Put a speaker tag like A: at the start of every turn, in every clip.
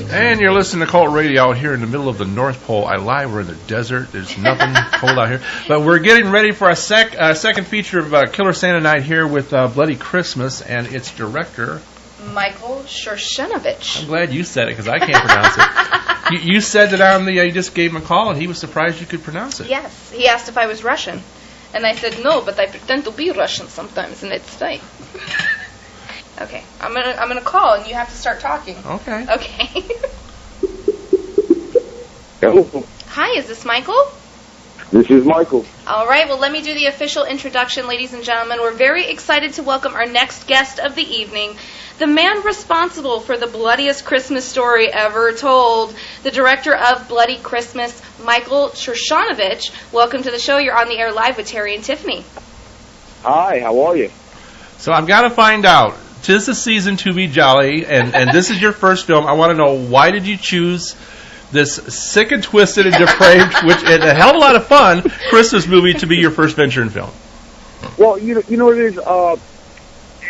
A: And you're listening to Cult Radio out here in the middle of the North Pole. I lie, we're in the desert. There's nothing cold out here. But we're getting ready for a second feature of Killer Santa Night here with Bloody Christmas and its director,
B: Michael Shershenovich.
A: I'm glad you said it because I can't pronounce it. You said that on the, you just gave him a call and he was surprised you could pronounce it.
B: Yes, he asked if I was Russian. And I said, no, but I pretend to be Russian sometimes and it's fine. Okay, I'm gonna call and you have to start talking.
A: Okay.
B: Okay.
C: Hello.
B: Hi, is this Michael?
C: This is Michael.
B: All right, well, let me do the official introduction, ladies and gentlemen. We're very excited to welcome our next guest of the evening, the man responsible for the bloodiest Christmas story ever told, the director of Bloody Christmas, Michael Shershenovich. Welcome to the show. You're on the air live with Terry and Tiffany.
C: Hi, how are you?
A: So I've got to find out. 'Tis the season to be jolly, and this is your first film. I want to know, why did you choose this sick and twisted and depraved, which is a hell of a lot of fun, Christmas movie to be your first venture in film?
C: Well, you know what it is?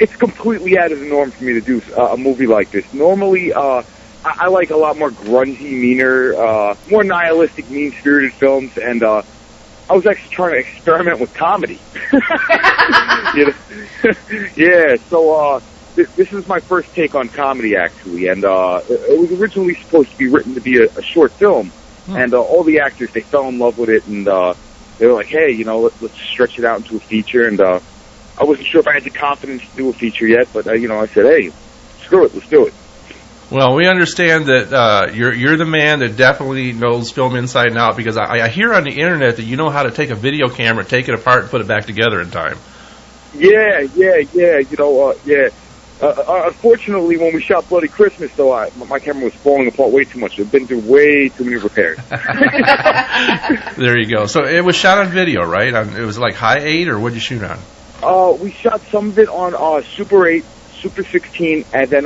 C: It's completely out of the norm for me to do a movie like this. Normally, I like a lot more grungy, meaner, more nihilistic, mean-spirited films, and I was actually trying to experiment with comedy. You know? Yeah, so this is my first take on comedy, actually, and it was originally supposed to be written to be a short film, and all the actors, they fell in love with it, and they were like, hey, you know, let's stretch it out into a feature, and I wasn't sure if I had the confidence to do a feature yet, but, you know, I said, hey, screw it, let's do it.
A: Well, we understand that you're the man that definitely knows film inside and out, because I hear on the internet that you know how to take a video camera, take it apart, and put it back together in time.
C: Yeah, you know, yeah. Unfortunately, when we shot Bloody Christmas, though, my camera was falling apart way too much. I've been through way too many repairs.
A: There you go. So it was shot on video, right? It was like high 8, or what did you shoot on?
C: We shot some of it on Super 8, Super 16, and then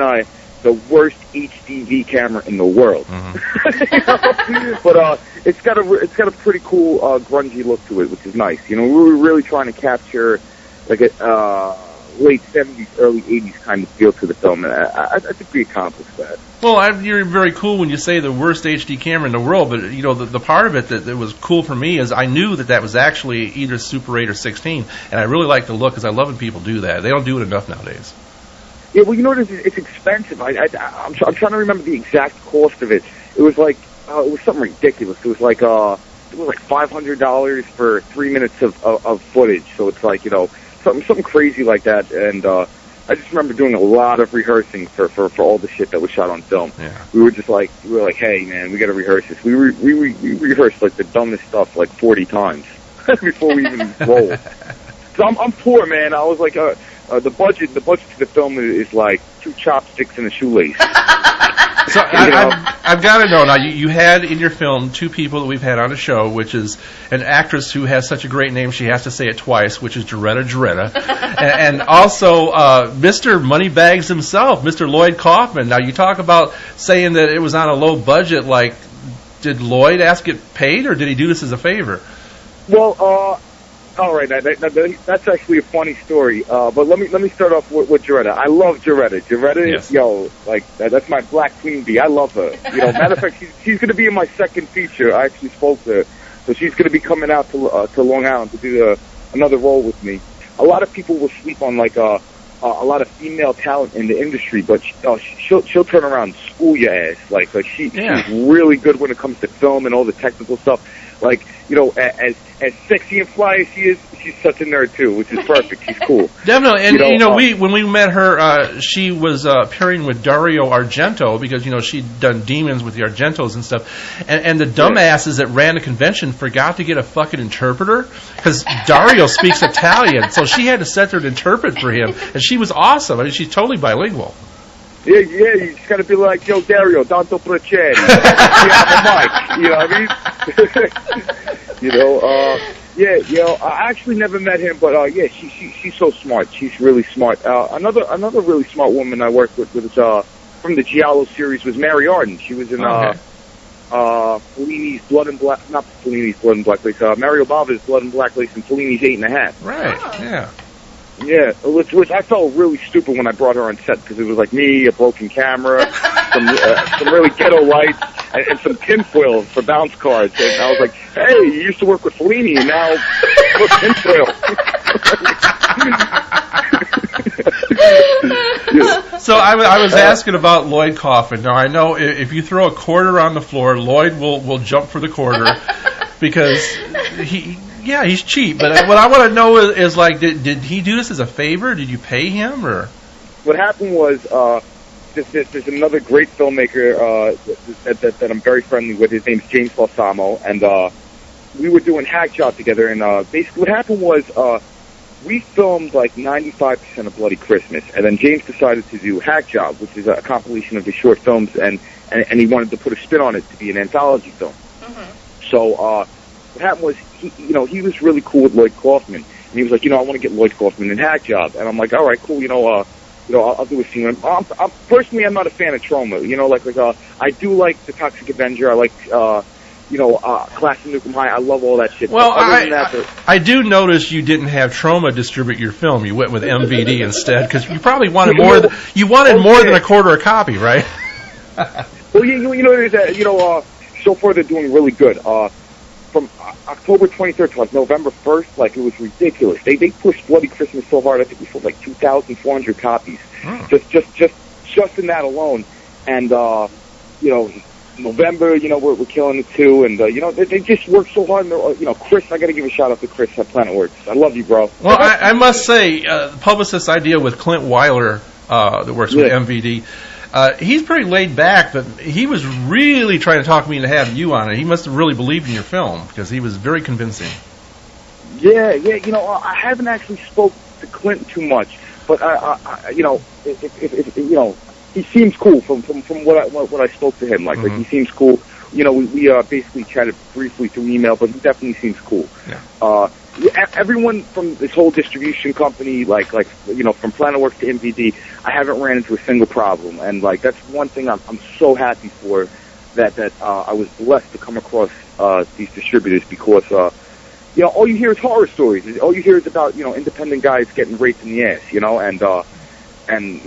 C: the worst HDV camera in the world. Mm-hmm. You know? But it's got a pretty cool grungy look to it, which is nice. You know, we were really trying to capture like a late 70s, early 80s kind of feel to the film, and I think we accomplished that.
A: Well, you're very cool when you say the worst HD camera in the world, but you know the part of it that was cool for me is I knew that was actually either Super 8 or 16, and I really like the look because I love when people do that. They don't do it enough nowadays. Yeah,
C: well, you know what it is? It's expensive. I'm trying to remember the exact cost of it. It was like it was something ridiculous. It was like $500 for 3 minutes of footage. So it's like, you know, something crazy like that. And I just remember doing a lot of rehearsing for all the shit that was shot on film.
A: Yeah.
C: We were like, hey man, we got to rehearse this. We rehearsed like the dumbest stuff like 40 times before we even rolled. So I'm poor, man. I was like, the budget to the film is like 2 chopsticks and a shoelace.
A: So I've got to know now. You had in your film 2 people that we've had on the show, which is an actress who has such a great name she has to say it twice, which is Jaretta, and also Mr. Moneybags himself, Mr. Lloyd Kaufman. Now you talk about saying that it was on a low budget. Like, did Lloyd ask it paid, or did he do this as a favor?
C: Well, all right, that's actually a funny story. But let me start off with Jaretta. I love Jaretta. Jaretta,
A: yes.
C: Yo, like that's my black queen bee. I love her. You know, matter of fact, she's going to be in my second feature. I actually spoke to her, so she's going to be coming out to Long Island to do another role with me. A lot of people will sleep on like a lot of female talent in the industry, but she'll turn around and school your ass. Like she's really good when it comes to film and all the technical stuff. Like, you know, as sexy and fly as she is, she's such a nerd too, which is perfect. She's cool.
A: Definitely, and when we met her, she was appearing with Dario Argento because she'd done Demons with the Argentos and stuff, and the dumbasses that ran the convention forgot to get a fucking interpreter because Dario speaks Italian, so she had to sit there and interpret for him, and she was awesome. I mean, she's totally bilingual.
C: Yeah, you just gotta be like, yo, Dario, tanto piacere. You know what I mean? I actually never met him, but she's so smart. She's really smart. Another really smart woman I worked with from the Giallo series was Mary Arden. She was in Fellini's Blood and Black, not Fellini's Blood and Black Lace, Mario Bava's Blood and Black Lace and Fellini's 8.5.
A: Right. Yeah.
C: Yeah, which I felt really stupid when I brought her on set because it was like me, a broken camera, some really ghetto lights, and some tinfoil for bounce cards. And I was like, hey, you used to work with Fellini, and now look, tinfoil.
A: So I was asking about Lloyd Kaufman. Now, I know if you throw a quarter on the floor, Lloyd will jump for the quarter because he's cheap. But what I want to know is like, did he do this as a favor? Did you pay him? Or
C: what happened was there's another great filmmaker that I'm very friendly with. His name's James Balsamo, and we were doing Hack Job together. And basically what happened was we filmed like 95% of Bloody Christmas, and then James decided to do Hack Job, which is a compilation of his short films, and he wanted to put a spin on it to be an anthology film. Mm-hmm. So what happened was he was really cool with Lloyd Kaufman, and he was like, I want to get Lloyd Kaufman in Hack Job, and I'm like, all right, cool, I'll do a scene with him. Personally, I'm not a fan of Troma. I do like The Toxic Avenger. I like Class of Nukem High. I love all that shit.
A: Well, I do notice you didn't have Troma distribute your film. You went with MVD instead because you probably wanted more. More than a quarter a copy, right?
C: Well, so far they're doing really good. From October 23rd to like November 1st, like it was ridiculous. They pushed Bloody Christmas so hard. I think we sold like 2,400 copies. Just in that alone. And November, we're killing it too, and they just work so hard. And Chris, I got to give a shout out to Chris at Planet Works. I love you, bro.
A: Well, I must say, the publicist's idea with Clint Weiler that works with MVD, he's pretty laid back, but he was really trying to talk me into having you on it. He must have really believed in your film because he was very convincing.
C: Yeah. I haven't actually spoke to Clint too much, but he seems cool from what I spoke to him. Like he seems cool. We basically chatted briefly through email, but he definitely seems cool. Yeah. Everyone from this whole distribution company, from Planet Works to MVD, I haven't ran into a single problem, and that's one thing I'm so happy for that I was blessed to come across these distributors because all you hear is horror stories. All you hear is about independent guys getting raped in the ass, and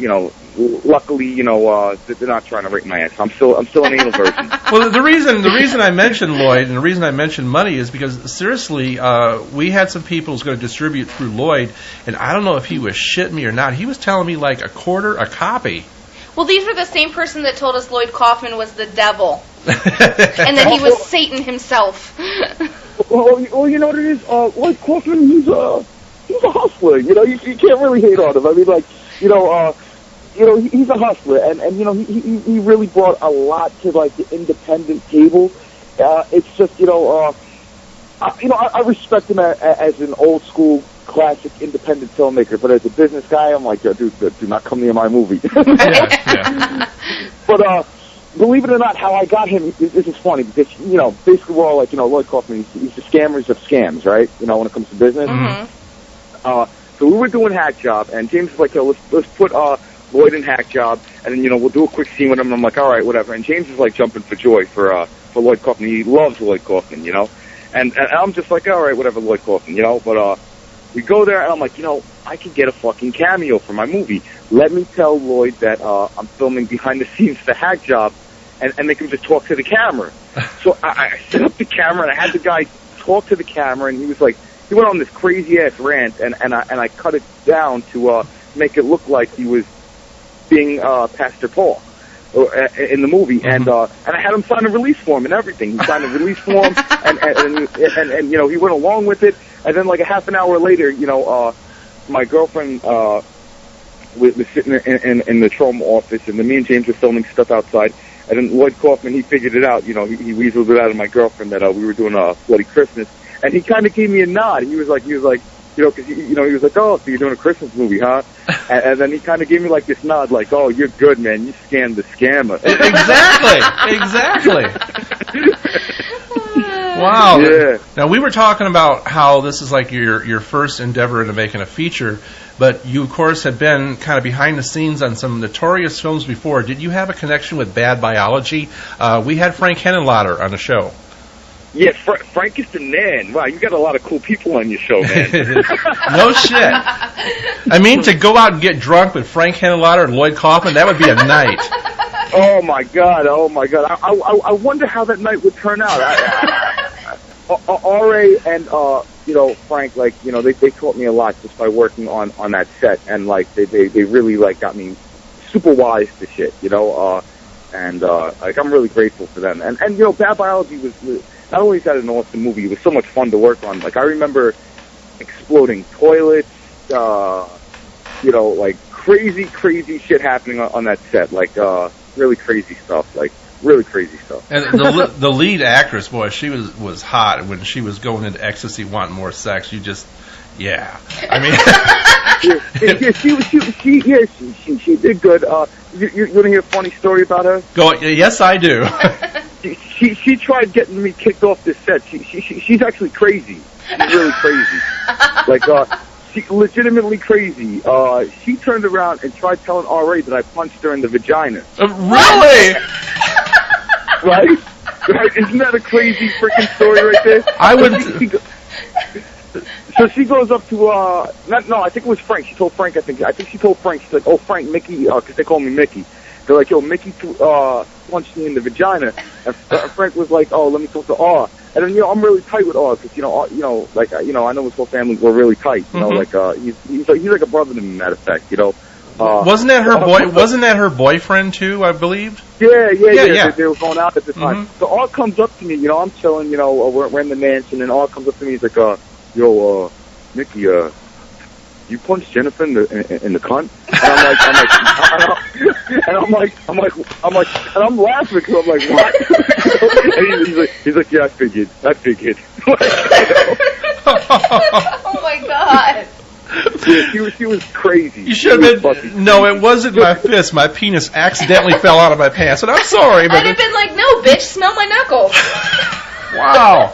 C: luckily, they're not trying to rape my ass. I'm still an anal virgin.
A: Well, the reason I mentioned Lloyd and the reason I mentioned money is because seriously, we had some people who's going to distribute through Lloyd, and I don't know if he was shitting me or not. He was telling me like a quarter a copy.
B: Well, these were the same person that told us Lloyd Kaufman was the devil, and that he was Satan himself.
C: Well, you know what it is? Lloyd Kaufman, he's a hustler. You can't really hate on him. I mean, he's a hustler, and he really brought a lot to the independent table. It's just I respect him as an old school classic independent filmmaker, but as a business guy, I'm like, dude, do not come near my movie. Yeah. But believe it or not, how I got him, this is funny because basically we're all like, Lloyd Kaufman, he's the scammers of scams, right? When it comes to business. Mm-hmm. So we were doing Hack Job, and James was like, let's put Lloyd in Hack Job, and then we'll do a quick scene with him. And I'm like, all right, whatever. And James is like jumping for joy for Lloyd Kaufman. He loves Lloyd Kaufman, and I'm just like, all right, whatever, Lloyd Kaufman, But we go there, and I'm like, I could get a fucking cameo for my movie. Let me tell Lloyd that I'm filming behind the scenes for Hack Job, and they can just talk to the camera. So I set up the camera, and I had the guy talk to the camera, and he was like. He went on this crazy ass rant, and I cut it down to make it look like he was being Pastor Paul in the movie, mm-hmm. and I had him sign a release form and everything. He signed a release form, and he went along with it. And then like a half an hour later, my girlfriend was sitting in the Troma office, and then me and James were filming stuff outside. And then Lloyd Kaufman, he figured it out. He weaseled it out of my girlfriend that we were doing Bloody Christmas. And he kind of gave me a nod. He was like, because he was like, oh, so you're doing a Christmas movie, huh? And then he kind of gave me like this nod, like, oh, you're good, man. You scammed the scammer.
A: Exactly. Wow. Yeah. Now we were talking about how this is like your first endeavor into making a feature, but you of course had been kind of behind the scenes on some notorious films before. Did you have a connection with Bad Biology? We had Frank Henenlotter on the show.
C: Yeah, Frank is the man. Wow, you got a lot of cool people on your show, man.
A: No shit. I mean, to go out and get drunk with Frank Henenlotter and Lloyd Kaufman, that would be a night.
C: Oh my God! I wonder how that night would turn out. R.A. and Frank, they taught me a lot just by working on that set, and they really got me super wise to shit, and I'm really grateful for them. And Bad Biology was not only is that an awesome movie, it was so much fun to work on. I remember exploding toilets, crazy shit happening on that set, really crazy stuff, really crazy stuff.
A: And the lead actress, boy, she was hot when she was going into ecstasy, wanting more sex. You just, yeah. I mean,
C: she did good. You want to hear a funny story about her?
A: Go. Yes, I do.
C: She tried getting me kicked off this set. She's actually crazy. She's really crazy. She's legitimately crazy. She turned around and tried telling R.A. that I punched her in the vagina.
A: Really?
C: Right? Isn't that a crazy freaking story right there?
A: I would.
C: So she goes up to I think it was Frank. She told Frank. I think she told Frank. She's like, "Oh, Frank, Mickey," because they call me Mickey. They're like, "Yo, Mickey punched me in the vagina," and Frank was like, "Oh, let me talk to R." And then I'm really tight with R because I know his whole family were really tight. He's like a brother to me, matter of fact.
A: Wasn't that her Wasn't that her boyfriend too? I believe.
C: Yeah. They were going out at the time. So R comes up to me. I'm chilling. We're in the mansion, and R comes up to me. He's like, "Yo, Mickey, you punched Jennifer in the cunt?" And I'm laughing because I'm like, "What?" And he's like, "Yeah, I figured."
B: Oh my God.
C: Yeah, she was crazy.
A: You should have been. No, it wasn't my fist. My penis accidentally fell out of my pants, and I'm sorry. But
B: I'd have been like, "No, bitch, smell my knuckles."
A: Wow.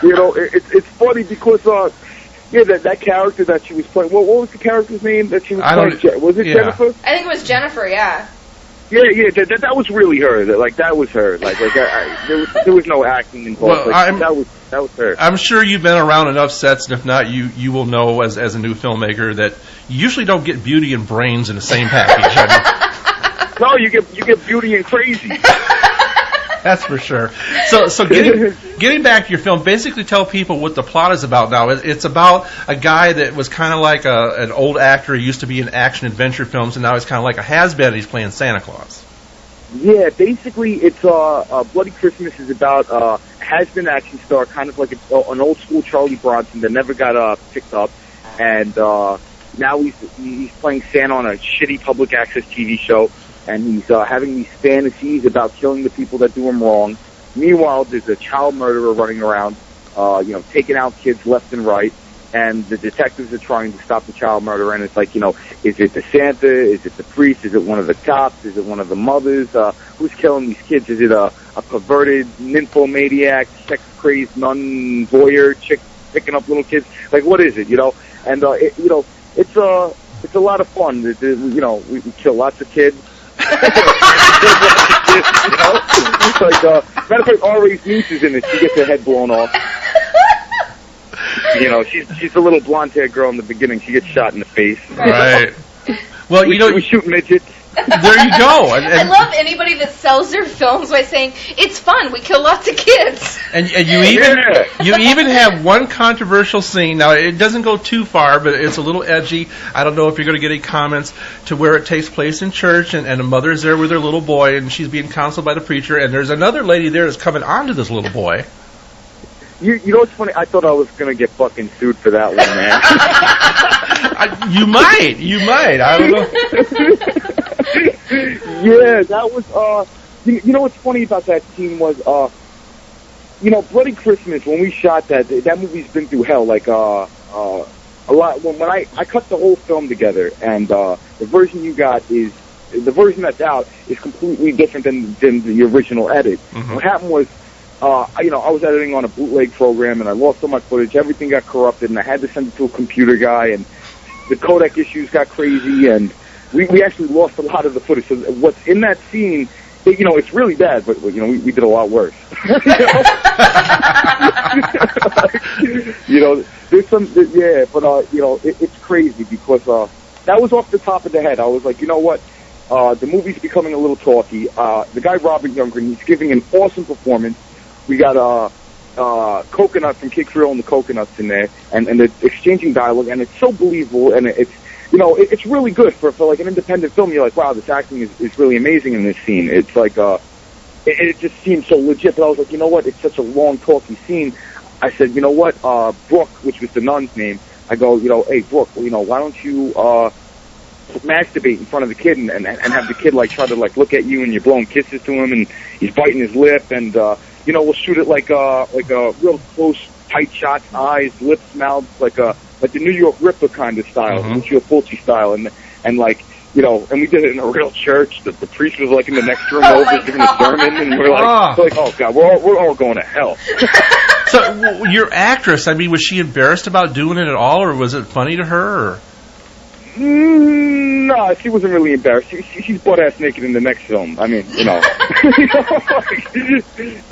C: It's funny because that character that she was playing. What was the character's name that she was playing? Was it Jennifer?
B: I think it was Jennifer. Yeah.
C: Yeah. That was really her. That was her. There was no acting involved.
A: Well,
C: that was her.
A: I'm sure you've been around enough sets, and if not, you will know as a new filmmaker that you usually don't get beauty and brains in the same package.
C: No, you get beauty and crazy.
A: That's for sure. So getting back to your film, basically tell people what the plot is about now. It's about a guy that was kind of like an old actor. He used to be in action-adventure films, and now he's kind of like a has-been. He's playing Santa Claus.
C: Yeah, basically, it's Bloody Christmas is about a has-been action star, kind of like an old-school Charlie Bronson that never got picked up, and now he's playing Santa on a shitty public access TV show. And he's having these fantasies about killing the people that do him wrong. Meanwhile, there's a child murderer running around, taking out kids left and right. And the detectives are trying to stop the child murderer. And it's like, is it the Santa? Is it the priest? Is it one of the cops? Is it one of the mothers? Who's killing these kids? Is it a perverted nymphomaniac, sex-crazed nun voyeur chick picking up little kids? What is it? And it's a lot of fun. We kill lots of kids. Matter of fact, R.A.'s niece is in it. She gets her head blown off. She's a little blonde-haired girl in the beginning. She gets shot in the face.
A: Right. Well,
C: we shoot midgets.
A: There you go.
B: I love anybody that sells their films by saying it's fun. We kill lots of kids.
A: And you even have one controversial scene. Now it doesn't go too far, but it's a little edgy. I don't know if you're going to get any comments to where it takes place in church, and a mother's there with her little boy, and she's being counseled by the preacher, and there's another lady there that's coming on to this little boy.
C: You know what's funny? I thought I was going to get fucking sued for that one, man.
A: You might. I don't know.
C: Yeah, that was, you know what's funny about that scene was, Bloody Christmas, when we shot that movie's been through hell, a lot. When I cut the whole film together, and the version you got the version that's out is completely different than the original edit. Mm-hmm. What happened was, I was editing on a bootleg program, and I lost all my footage. Everything got corrupted, and I had to send it to a computer guy, and the codec issues got crazy, and we actually lost a lot of the footage. So what's in that scene it's really bad, but we did a lot worse. There's some, but it's crazy because that was off the top of the head. I was like, you know what? The movie's becoming a little talky. The guy Robert Youngren, he's giving an awesome performance. We got Coconut from Kick Thrill and the Coconuts in there, and they're exchanging dialogue, and it's so believable, and it's really good for like an independent film. You're like, wow, this acting is really amazing in this scene. It's like it just seems so legit. But I was like, you know what? It's such a long, talky scene. I said, you know what? Brooke, which was the nun's name. I go, hey, Brooke, why don't you masturbate in front of the kid and have the kid like try to like look at you and you're blowing kisses to him and he's biting his lip and we'll shoot it like a real close, tight shots, eyes, lips, mouths, like the New York Ripper kind of style, Lucio Fulci style, and like. And we did it in a real church. The priest was like in the next room over giving a sermon, and we're like, oh God, we're all going to hell.
A: So your actress, I mean, was she embarrassed about doing it at all, or was it funny to her? Or?
C: No, she wasn't really embarrassed. She's butt-ass naked in the next film. I mean,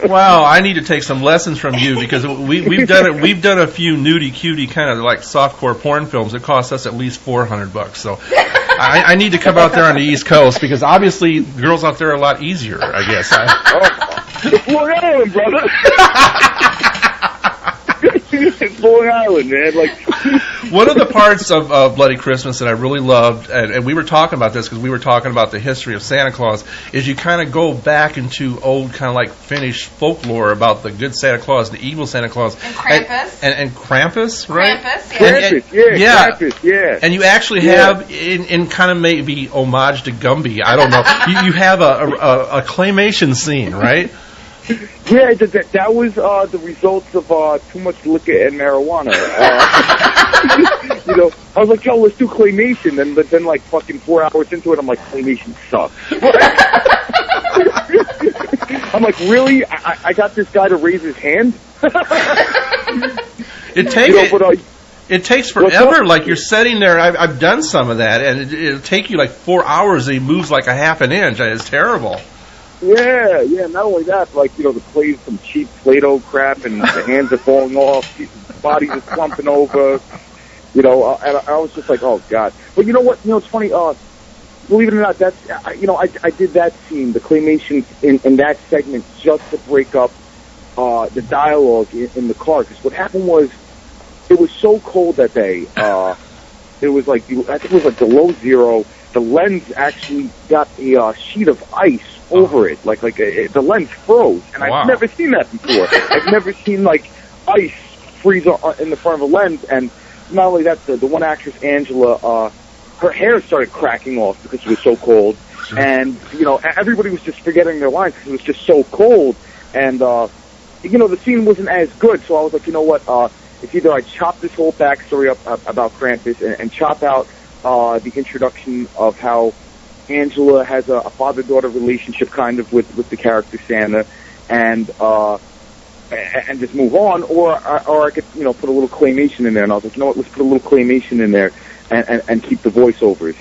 A: Wow, I need to take some lessons from you because we've done a few nudie cutie kind of like softcore porn films. It cost us at least $400. So I need to come out there on the East Coast because obviously girls out there are a lot easier, I guess.
C: It's Long Island, brother. It's Long Island, man.
A: One of the parts of Bloody Christmas that I really loved, and we were talking about this because we were talking about the history of Santa Claus, is you kind of go back into old kind of like Finnish folklore about the good Santa Claus, the evil Santa Claus.
B: And Krampus.
A: And Krampus, right?
B: Krampus,
C: yeah. Krampus, yeah.
A: And you actually have, in kind of maybe homage to Gumby, I don't know, you have a claymation scene, right?
C: Yeah, that was the results of too much liquor and marijuana. I was like, yo, let's do claymation. But then like fucking 4 hours into it, I'm like, claymation sucks. I'm like, really? I got this guy to raise his hand?
A: It takes forever. Like you're sitting there. I've done some of that, and it'll take you like 4 hours, and he moves like a half an inch. It's terrible.
C: Yeah. Not only that, but the clay's some cheap Play-Doh crap, and the hands are falling off, the bodies are slumping over. And I was just like, oh God. But you know what? It's funny. Believe it or not, that's I did that scene, the claymation in that segment, just to break up the dialogue in the car. Because what happened was, it was so cold that day. It was like I think it was like below zero. The lens actually got a sheet of ice over it, the lens froze, and
A: wow.
C: I've never seen that before. I've never seen like ice freeze in the front of a lens, and not only that, the one actress Angela, her hair started cracking off because it was so cold, and everybody was just forgetting their lines because it was just so cold, and the scene wasn't as good. So I was like, you know what? It's either I chop this whole backstory up about Krampus and chop out the introduction of how Angela has a father-daughter relationship kind of with the character Santa, and just move on, or I could put a little claymation in there. And I was like, you know what, let's put a little claymation in there and keep the voiceovers,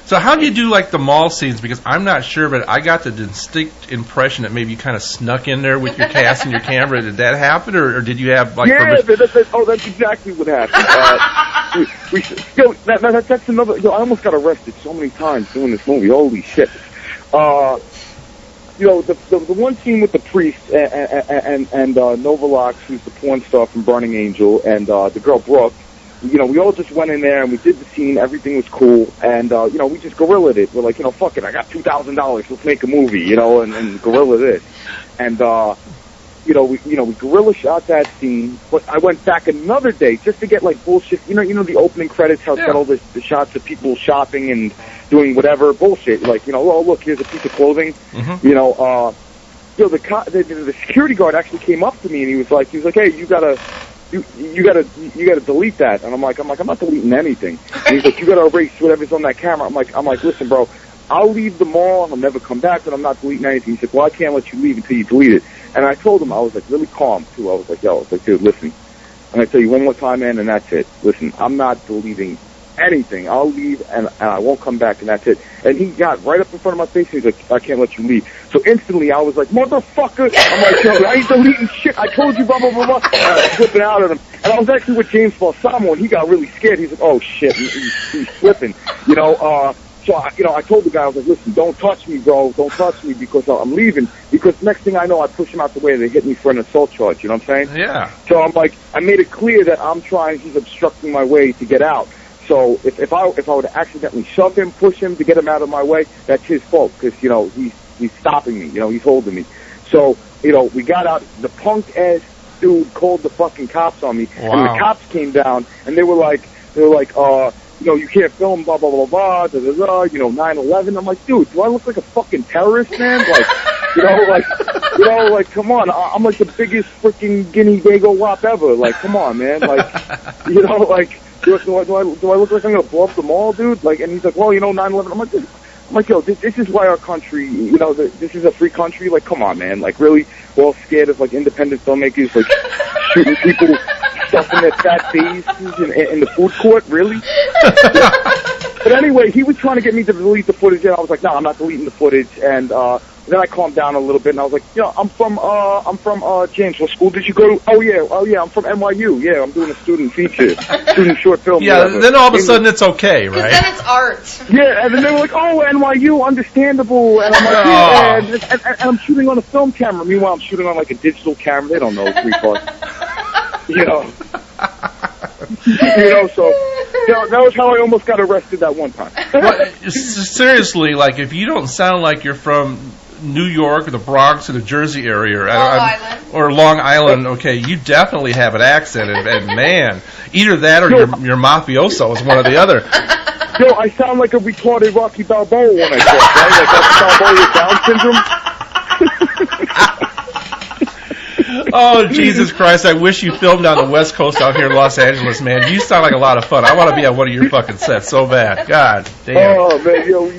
A: So how do you do like the mall scenes? Because I'm not sure, but I got the distinct impression that maybe you kind of snuck in there with your cast and your camera. Did that happen, or did you have like?
C: Yeah, that's exactly what happened. That's another. I almost got arrested so many times doing this movie. Holy shit! The one scene with the priest and Novalox, who's the porn star from Burning Angel, and the girl Brooke. We all just went in there and we did the scene. Everything was cool, and we just guerrillaed it. We're like, fuck it. I got $2,000. Let's make a movie, and guerrilla this. And we guerrilla shot that scene. But I went back another day just to get like bullshit. The opening credits, how it's got all the shots of people shopping and doing whatever bullshit. Like, oh look, here's a piece of clothing.
A: Mm-hmm.
C: The security guard actually came up to me and he was like, hey, you gotta delete that. And I'm like, I'm not deleting anything. And he's like, you gotta erase whatever's on that camera. I'm like, listen, bro, I'll leave the mall and I'll never come back, but I'm not deleting anything. He's like, well, I can't let you leave until you delete it. And I told him, I was like really calm too. I was like, dude, listen, I'm gonna tell you one more time, man, and that's it. Listen, I'm not deleting anything. I'll leave, and I won't come back, and that's it. And he got right up in front of my face, and he's like, I can't let you leave. So instantly, I was like, motherfucker. I'm like, yo, I ain't deleting shit. I told you, blah, blah, blah, blah. And I was flipping out at him. And I was actually with James Balsamo, and he got really scared. He's like, oh, shit. He's flipping, you know. So, I told the guy, I was like, listen, don't touch me, bro. Don't touch me because I'm leaving. Because next thing I know, I push him out the way. They hit me for an assault charge. You know what I'm saying?
A: Yeah.
C: So I'm like, I made it clear that he's obstructing my way to get out. So if I would accidentally shove him, push him to get him out of my way, that's his fault because, you know, he's stopping me. You know, he's holding me. So, you know, we got out. The punk-ass dude called the fucking cops on me.
A: Wow.
C: And the cops came down, and they were like, you know, you can't film, blah, blah, blah, blah, da, da, da, you know, 9/11. I'm like, dude, do I look like a fucking terrorist, man? Like, come on. I'm like the biggest freaking guinea dago wop ever. Like, come on, man. Like, you know, like, do I look like I'm going to blow up the mall, dude? Like, and he's like, well, you know, 9/11. I'm like, yo, this is why our country, you know, this is a free country. Like, come on, man. Like, really, we're all scared of, like, independent filmmakers, like, shooting people, stuffing their fat faces in the food court, really? But anyway, he was trying to get me to delete the footage, and I was like, no, I'm not deleting the footage. And then I calmed down a little bit, and I was like, you know, I'm from James. What school did you go to? Oh yeah, I'm from NYU. Yeah, I'm doing a student feature, student short film.
A: Yeah,
C: whatever.
A: then all of a sudden it's okay, right?
B: Because then it's art.
C: Yeah, and then they were like, oh, NYU, understandable. And I'm like, yeah, and I'm shooting on a film camera. Meanwhile, I'm shooting on, like, a digital camera. They don't know three parts. You know. You know, so that was how I almost got arrested that one time.
A: But seriously, like, if you don't sound like you're from New York or the Bronx or the Jersey area or Long Island, okay, you definitely have an accent, and man, either that or you're mafioso is one or the other.
C: Yo, I sound like a retarded Rocky Balboa when I talk, right? Like Rocky Balboa with Down syndrome.
A: Oh, Jesus Christ, I wish you filmed on the West Coast out here in Los Angeles, man. You sound like a lot of fun. I want to be on one of your fucking sets so bad. God damn.
C: Oh, man, yo.